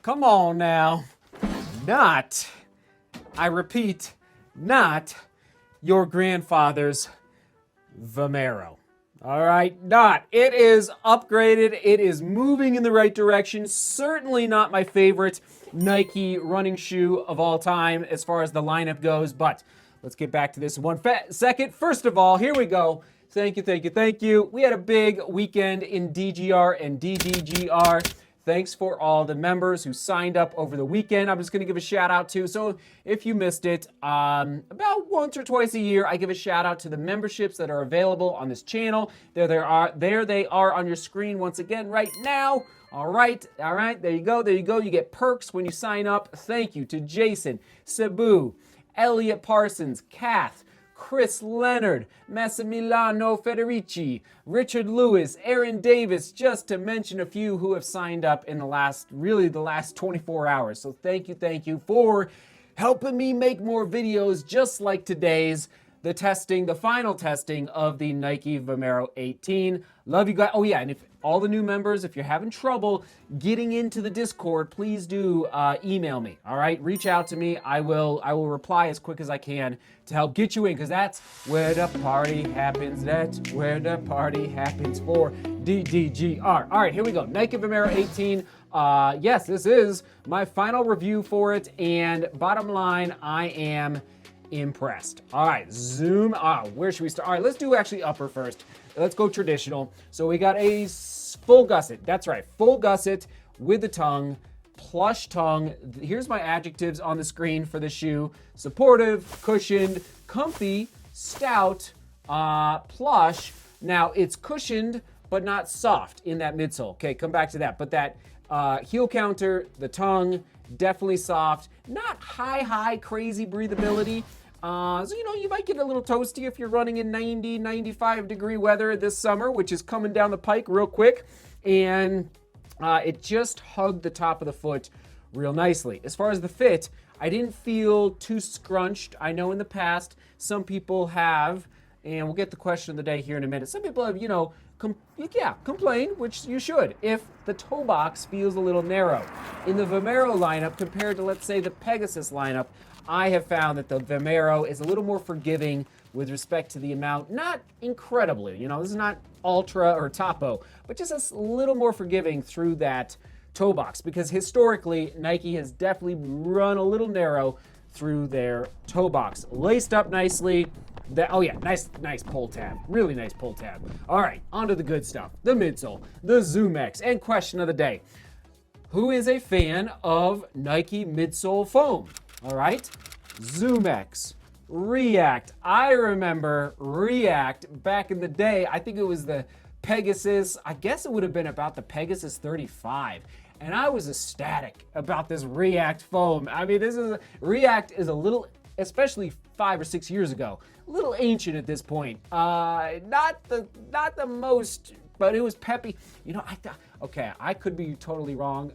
Come on now. Not, I repeat, not your grandfather's Vomero. All right, not. It is upgraded. It is moving in the right direction. Certainly not my favorite Nike running shoe of all time as far as the lineup goes, but let's get back to this one second. First of all, here we go. Thank you, thank you, thank you. We had a big weekend in DGR and DDGR. Thanks for all the members who signed up over the weekend. I'm just going to give a shout out to, so if you missed it, about once or twice a year, I give a shout out to the memberships that are available on this channel. There they are on your screen once again right now. All right, there you go. You get perks when you sign up. Thank you to Jason, Sabu, Elliot Parsons, Kath, Chris Leonard, Massimiliano Federici, Richard Lewis, Aaron Davis, just to mention a few who have signed up in the last 24 hours. So thank you for helping me make more videos just like today's, the final testing of the Nike Vomero 18. Love you guys. Oh yeah, and if all the new members, if you're having trouble getting into the Discord, please do email me. All right, reach out to me. I will reply as quick as I can to help get you in, because that's where the party happens. That's where the party happens for DDGR. All right, here we go. Nike Vomero 18. Yes, this is my final review for it, and bottom line, I am impressed. All right, zoom. Where should we start? All right, let's do actually upper first. Let's go traditional. So we got a full gusset. That's right, full gusset with the tongue, plush tongue. Here's my adjectives on the screen for the shoe: supportive, cushioned, comfy, stout, plush. Now it's cushioned but not soft in that midsole. Okay, come back to that. But that heel counter, the tongue, definitely soft. Not high, crazy breathability. So, you might get a little toasty if you're running in 90, 95 degree weather this summer, which is coming down the pike real quick. And it just hugged the top of the foot real nicely. As far as the fit, I didn't feel too scrunched. I know in the past, some people have, and we'll get the question of the day here in a minute. Some people have, complain, which you should, if the toe box feels a little narrow. In the Vomero lineup, compared to, let's say, the Pegasus lineup, I have found that the Vomero is a little more forgiving with respect to the amount, not incredibly, this is not ultra or topo, but just a little more forgiving through that toe box, because historically, Nike has definitely run a little narrow through their toe box. Laced up nicely. Nice pull tab. Really nice pull tab. All right, on to the good stuff. The midsole, the ZoomX, and question of the day. Who is a fan of Nike midsole foam? All right, ZoomX, React. I remember React back in the day. I think it was the Pegasus. I guess it would have been about the Pegasus 35. And I was ecstatic about this React foam. I mean, React is a little, especially 5 or 6 years ago, a little ancient at this point. Not the most, but it was peppy. I could be totally wrong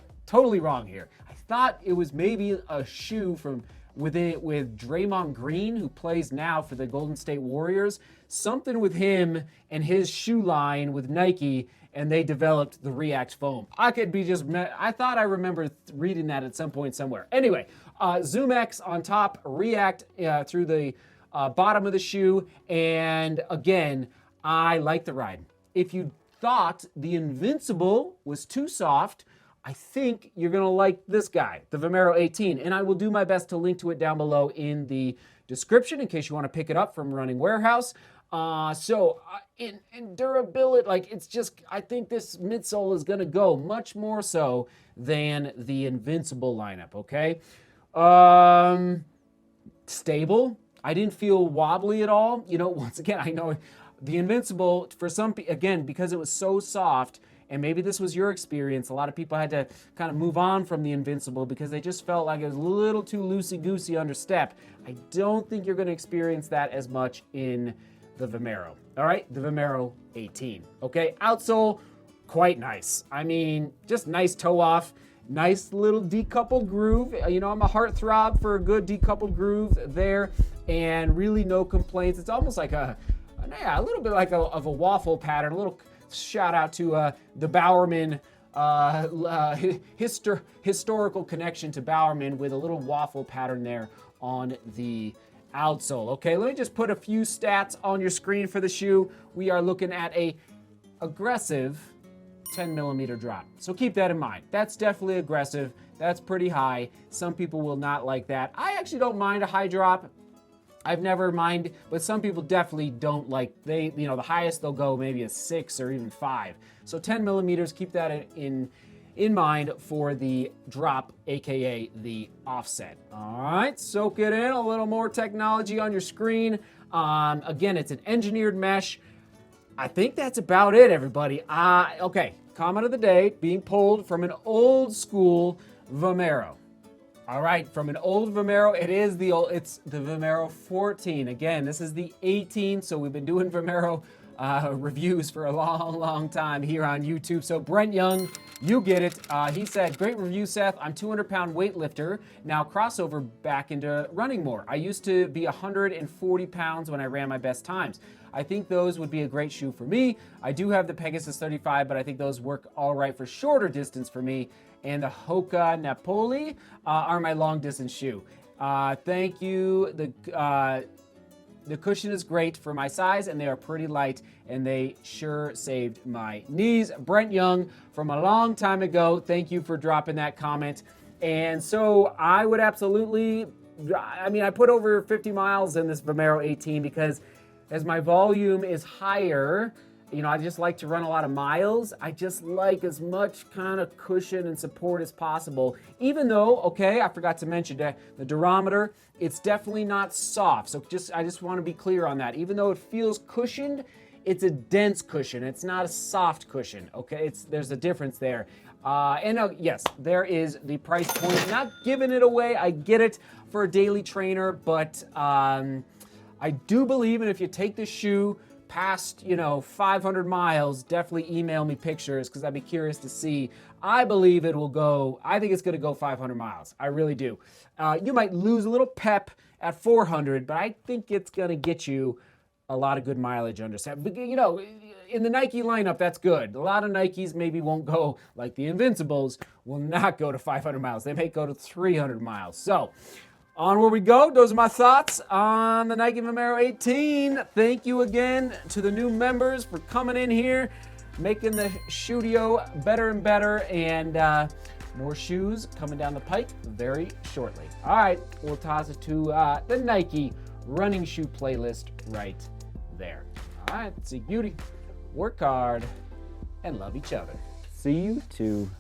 here. I thought it was maybe a shoe from with Draymond Green, who plays now for the Golden State Warriors. Something with him and his shoe line with Nike, and they developed the React foam. I thought I remember reading that at some point somewhere. Anyway, ZoomX on top, React through the bottom of the shoe, and again, I like the ride. If you thought the Invincible was too soft, I think you're gonna like this guy, the Vomero 18, and I will do my best to link to it down below in the description in case you want to pick it up from Running Warehouse. In durability, I think this midsole is gonna go much more so than the Invincible lineup. Okay, stable. I didn't feel wobbly at all. Once again, I know the Invincible for some, again, because it was so soft. And maybe this was your experience. A lot of people had to kind of move on from the Invincible because they just felt like it was a little too loosey-goosey under step. I don't think you're going to experience that as much in the Vomero. All right, the Vomero 18. Okay, outsole, quite nice. I mean, just nice toe off, nice little decoupled groove. You know, I'm a heartthrob for a good decoupled groove there, and really no complaints. It's almost like a little bit like of a waffle pattern. A little shout out to the Bowerman historical connection to Bowerman with a little waffle pattern there on the outsole. Okay, let me just put a few stats on your screen for the shoe. We are looking at a aggressive 10 millimeter drop. So keep that in mind. That's definitely aggressive. That's pretty high. Some people will not like that. I actually don't mind a high drop. I've never minded, but some people definitely don't like, the highest they'll go maybe a 6 or even 5. So 10 millimeters, keep that in mind for the drop, aka the offset. All right, soak it in, a little more technology on your screen. Again, it's an engineered mesh. I think that's about it, everybody. Okay, comment of the day, being pulled from an old school Vomero. All right, from an old Vomero, it's the Vomero 14. Again, this is the 18, so we've been doing Vomero reviews for a long time here on YouTube. So Brent Young, you get it. He said, great review, Seth. I'm 200-pound weightlifter. Now crossover back into running more. I used to be 140 pounds when I ran my best times. I think those would be a great shoe for me. I do have the Pegasus 35, but I think those work all right for shorter distance for me. And the Hoka Napoli are my long distance shoe. Thank you. The cushion is great for my size, and they are pretty light, and they sure saved my knees. Brent Young from a long time ago, thank you for dropping that comment. And so I would absolutely, I put over 50 miles in this Vomero 18 because as my volume is higher, I just like to run a lot of miles. I just like as much kind of cushion and support as possible. Even though, okay, I forgot to mention that the durometer, it's definitely not soft. So I just want to be clear on that. Even though it feels cushioned, it's a dense cushion. It's not a soft cushion, okay? There's a difference there. Yes, there is the price point. Not giving it away, I get it for a daily trainer, but I do believe, and if you take the shoe past 500 miles, definitely email me pictures because I'd be curious to see. I think it's going to go 500 miles. I really do. You might lose a little pep at 400, but I think it's going to get you a lot of good mileage under 7. In the Nike lineup, that's good. A lot of Nikes maybe won't go, like the Invincibles, will not go to 500 miles. They may go to 300 miles. So, onward we go. Those are my thoughts on the Nike Vomero 18. Thank you again to the new members for coming in here, making the studio better and better, and more shoes coming down the pike very shortly. All right, we'll toss it to the Nike running shoe playlist right there. All right, see beauty, work hard, and love each other. See you tomorrow.